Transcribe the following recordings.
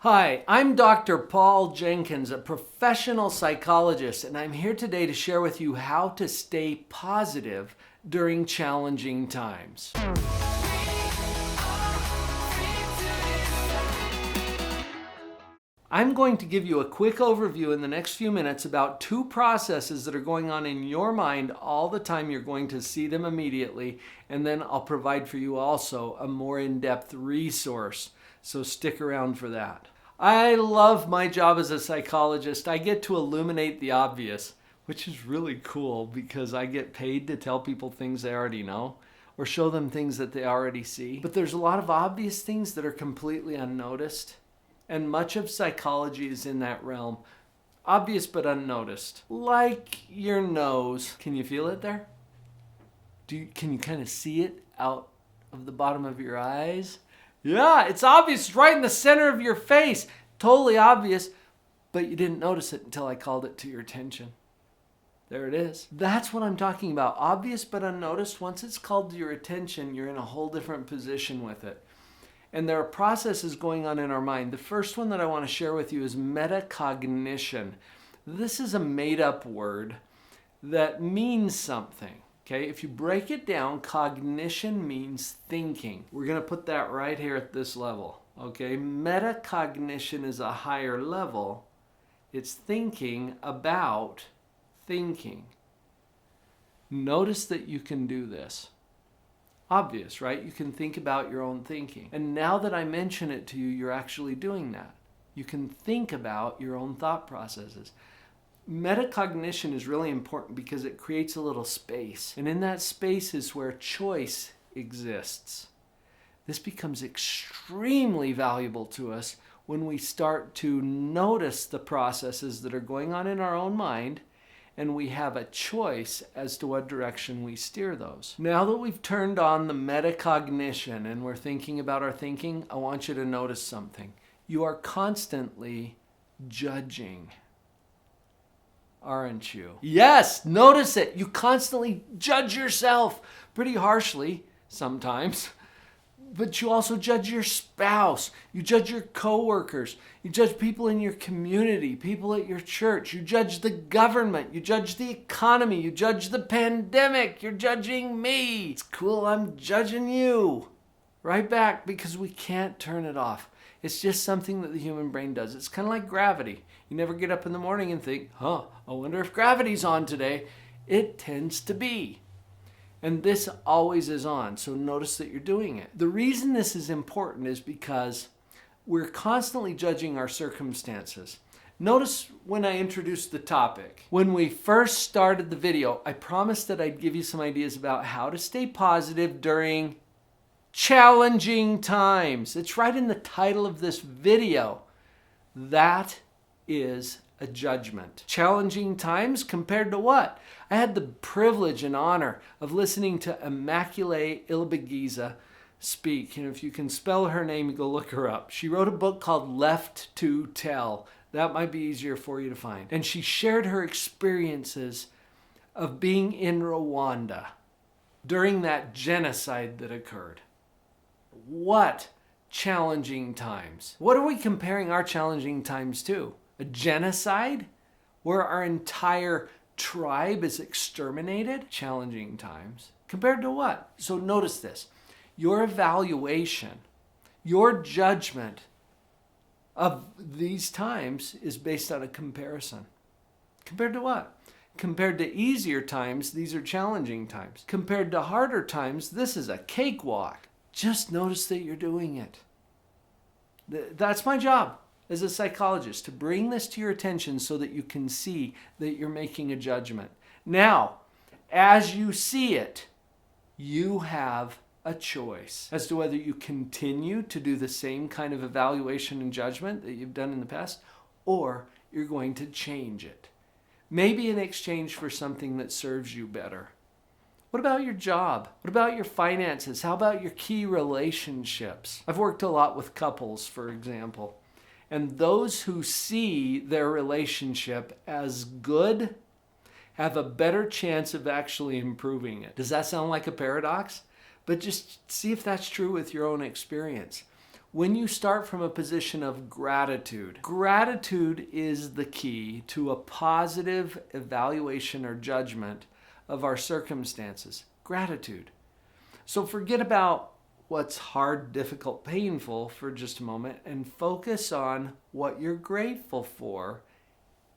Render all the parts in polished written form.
Hi, I'm Dr. Paul Jenkins, a professional psychologist, and I'm here today to share with you how to stay positive during challenging times. I'm going to give you a quick overview in the next few minutes about two processes that are going on in your mind all the time. You're going to see them immediately, and then I'll provide for you also a more in-depth resource. So stick around for that. I love my job as a psychologist. I get to illuminate the obvious, which is really cool because I get paid to tell people things they already know or show them things that they already see. But there's a lot of obvious things that are completely unnoticed. And much of psychology is in that realm. Obvious but unnoticed. Like your nose. Can you feel it there? Can you kind of see it out of the bottom of your eyes? Yeah, it's obvious. It's right in the center of your face. Totally obvious, but you didn't notice it until I called it to your attention. There it is. That's what I'm talking about. Obvious but unnoticed. Once it's called to your attention, you're in a whole different position with it. And there are processes going on in our mind. The first one that I want to share with you is metacognition. This is a made-up word that means something. Okay, if you break it down, cognition means thinking. We're going to put that right here at this level. Okay, metacognition is a higher level. It's thinking about thinking. Notice that you can do this. Obvious, right? You can think about your own thinking. And now that I mention it to you, you're actually doing that. You can think about your own thought processes. Metacognition is really important because it creates a little space. And in that space is where choice exists. This becomes extremely valuable to us when we start to notice the processes that are going on in our own mind, and we have a choice as to what direction we steer those. Now that we've turned on the metacognition and we're thinking about our thinking, I want you to notice something. You are constantly judging. Aren't you? Yes, notice it. You constantly judge yourself pretty harshly sometimes, but you also judge your spouse. You judge your coworkers. You judge people in your community, people at your church. You judge the government. You judge the economy. You judge the pandemic. You're judging me. It's cool. I'm judging you. Right back, because we can't turn it off. It's just something that the human brain does. It's kind of like gravity. You never get up in the morning and think, I wonder if gravity's on today. It tends to be. And this always is on, so notice that you're doing it. The reason this is important is because we're constantly judging our circumstances. Notice when I introduced the topic. When we first started the video, I promised that I'd give you some ideas about how to stay positive during challenging times. It's right in the title of this video. That is a judgment. Challenging times compared to what? I had the privilege and honor of listening to Immaculée Ilibagiza speak. And if you can spell her name, you go look her up. She wrote a book called Left to Tell. That might be easier for you to find. And she shared her experiences of being in Rwanda during that genocide that occurred. What challenging times. What are we comparing our challenging times to? A genocide where our entire tribe is exterminated? Challenging times. Compared to what? So notice this. Your evaluation, your judgment of these times is based on a comparison. Compared to what? Compared to easier times, these are challenging times. Compared to harder times, this is a cakewalk. Just notice that you're doing it. That's my job as a psychologist, to bring this to your attention so that you can see that you're making a judgment. Now, as you see it, you have a choice as to whether you continue to do the same kind of evaluation and judgment that you've done in the past, or you're going to change it. Maybe in exchange for something that serves you better. What about your job? What about your finances? How about your key relationships? I've worked a lot with couples, for example. And those who see their relationship as good have a better chance of actually improving it. Does that sound like a paradox? But just see if that's true with your own experience. when you start from a position of gratitude. Gratitude is the key to a positive evaluation or judgment of our circumstances. Gratitude. So forget about what's hard, difficult, painful for just a moment and focus on what you're grateful for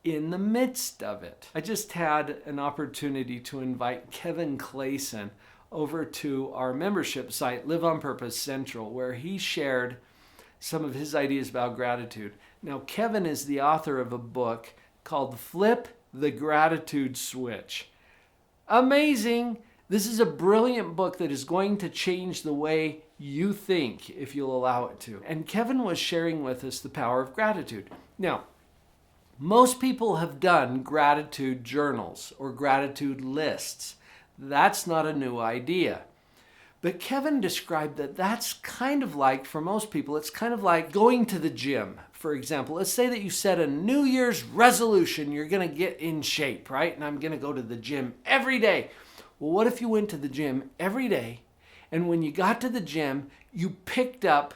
in the midst of it. I just had an opportunity to invite Kevin Clayson over to our membership site, Live on Purpose Central, where he shared some of his ideas about gratitude. Now, Kevin is the author of a book called Flip the Gratitude Switch. Amazing! This is a brilliant book that is going to change the way you think if you'll allow it to. And Kevin was sharing with us the power of gratitude. Now, most people have done gratitude journals or gratitude lists. That's not a new idea. But Kevin described that that's kind of like, for most people, it's kind of like going to the gym. For example, let's say that you set a New Year's resolution, you're going to get in shape, right? And I'm going to go to the gym every day. Well, what if you went to the gym every day, and when you got to the gym, you picked up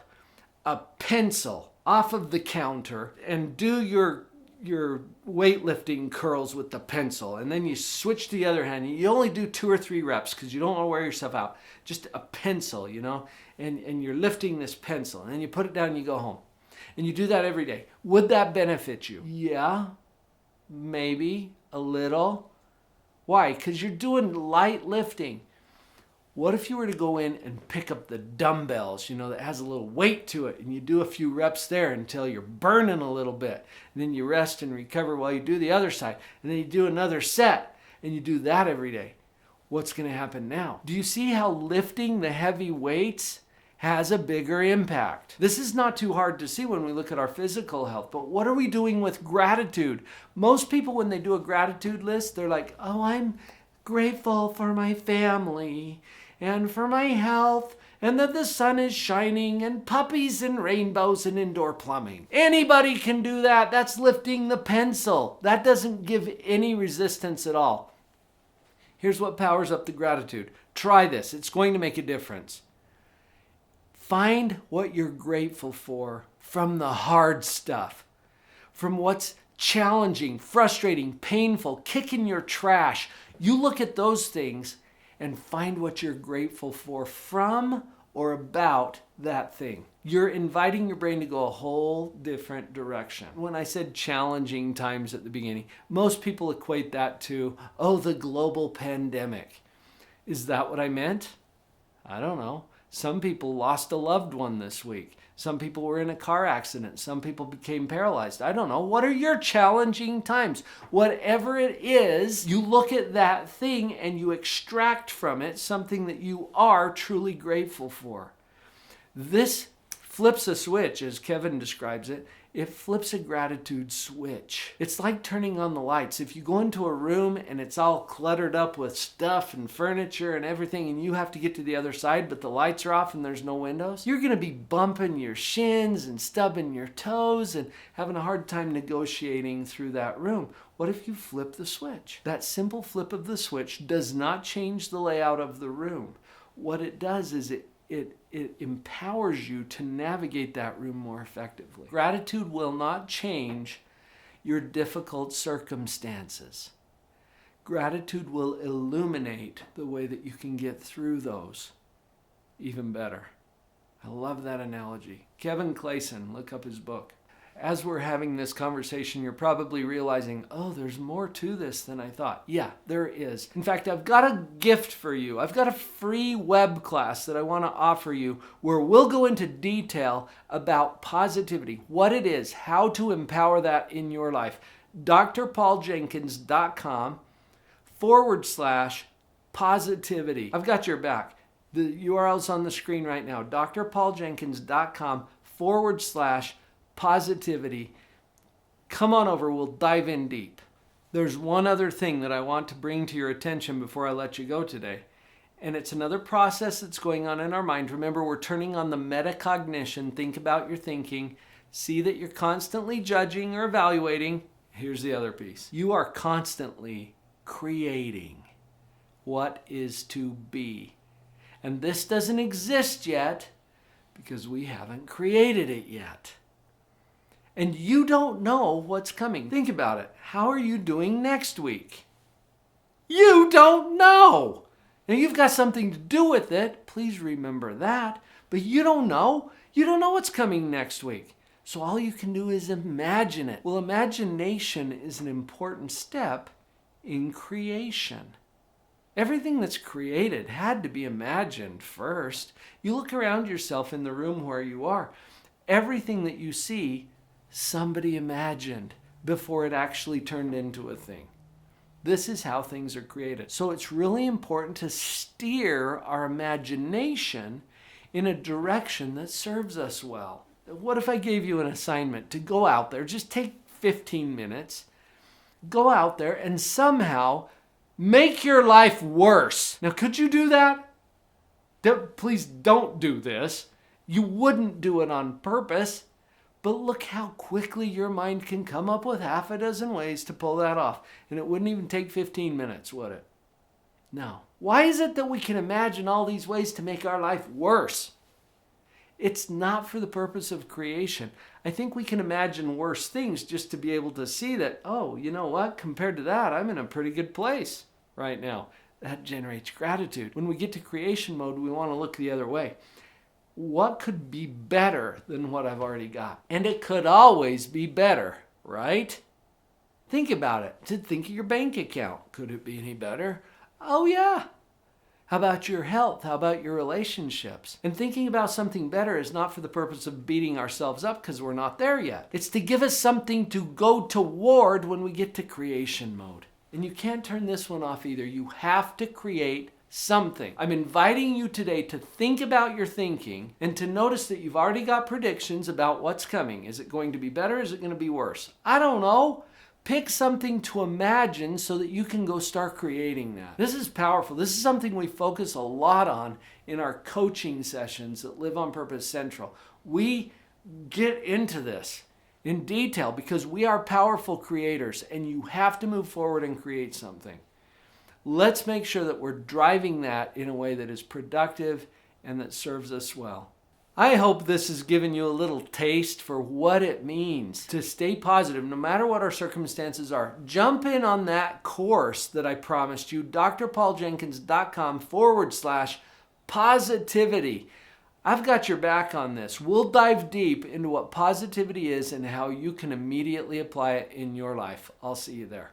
a pencil off of the counter and do your weightlifting curls with the pencil, and then you switch to the other hand. You only do 2 or 3 reps because you don't want to wear yourself out. Just a pencil, and you're lifting this pencil, and then you put it down and you go home. And you do that every day. Would that benefit you? Yeah, maybe a little. Why? Because you're doing light lifting. What if you were to go in and pick up the dumbbells, that has a little weight to it, and you do a few reps there until you're burning a little bit, and then you rest and recover while you do the other side, and then you do another set, and you do that every day. What's going to happen now? Do you see how lifting the heavy weights has a bigger impact? This is not too hard to see when we look at our physical health, but what are we doing with gratitude? Most people, when they do a gratitude list, they're like, oh, I'm grateful for my family and for my health, and that the sun is shining, and puppies and rainbows and indoor plumbing. Anybody can do that. That's lifting the pencil. That doesn't give any resistance at all. Here's what powers up the gratitude. Try this. It's going to make a difference. Find what you're grateful for from the hard stuff, from what's challenging, frustrating, painful, kicking your trash. You look at those things and find what you're grateful for from or about that thing. You're inviting your brain to go a whole different direction. When I said challenging times at the beginning, most people equate that to, the global pandemic. Is that what I meant? I don't know. Some people lost a loved one this week. Some people were in a car accident. Some people became paralyzed. I don't know. What are your challenging times? Whatever it is, you look at that thing and you extract from it something that you are truly grateful for. This flips a switch, as Kevin describes it. It flips a gratitude switch. It's like turning on the lights. If you go into a room and it's all cluttered up with stuff and furniture and everything, and you have to get to the other side, but the lights are off and there's no windows, you're going to be bumping your shins and stubbing your toes and having a hard time negotiating through that room. What if you flip the switch? That simple flip of the switch does not change the layout of the room. What it does is it empowers you to navigate that room more effectively. Gratitude will not change your difficult circumstances. Gratitude will illuminate the way that you can get through those even better. I love that analogy. Kevin Clayson, look up his book. As we're having this conversation, you're probably realizing, there's more to this than I thought. Yeah, there is. In fact, I've got a gift for you. I've got a free web class that I want to offer you where we'll go into detail about positivity, what it is, how to empower that in your life. drpauljenkins.com/positivity. I've got your back. The URL's on the screen right now. drpauljenkins.com/positivity. Come on over, we'll dive in deep. There's one other thing that I want to bring to your attention before I let you go today. And it's another process that's going on in our mind. Remember, we're turning on the metacognition. Think about your thinking. See that you're constantly judging or evaluating. Here's the other piece. You are constantly creating what is to be. And this doesn't exist yet, because we haven't created it yet. And you don't know what's coming. Think about it. How are you doing next week? You don't know. Now you've got something to do with it. Please remember that. But you don't know. You don't know what's coming next week. So all you can do is imagine it. Well, imagination is an important step in creation. Everything that's created had to be imagined first. You look around yourself in the room where you are. Everything that you see, somebody imagined before it actually turned into a thing. This is how things are created. So it's really important to steer our imagination in a direction that serves us well. What if I gave you an assignment to go out there, just take 15 minutes, go out there and somehow make your life worse. Now, could you do that? Please don't do this. You wouldn't do it on purpose. But look how quickly your mind can come up with half a dozen ways to pull that off. And it wouldn't even take 15 minutes, would it? No. Why is it that we can imagine all these ways to make our life worse? It's not for the purpose of creation. I think we can imagine worse things just to be able to see that, oh, you know what? Compared to that, I'm in a pretty good place right now. That generates gratitude. When we get to creation mode, we want to look the other way. What could be better than what I've already got? And it could always be better, right? Think about it. Think of your bank account. Could it be any better? Oh, yeah. How about your health? How about your relationships? And thinking about something better is not for the purpose of beating ourselves up because we're not there yet. It's to give us something to go toward when we get to creation mode. And you can't turn this one off either. You have to create something. I'm inviting you today to think about your thinking and to notice that you've already got predictions about what's coming. Is it going to be better? Is it going to be worse? I don't know. Pick something to imagine so that you can go start creating that. This is powerful. This is something we focus a lot on in our coaching sessions at Live on Purpose Central. We get into this in detail because we are powerful creators and you have to move forward and create something. Let's make sure that we're driving that in a way that is productive and that serves us well. I hope this has given you a little taste for what it means to stay positive no matter what our circumstances are. Jump in on that course that I promised you, drpauljenkins.com/positivity. I've got your back on this. We'll dive deep into what positivity is and how you can immediately apply it in your life. I'll see you there.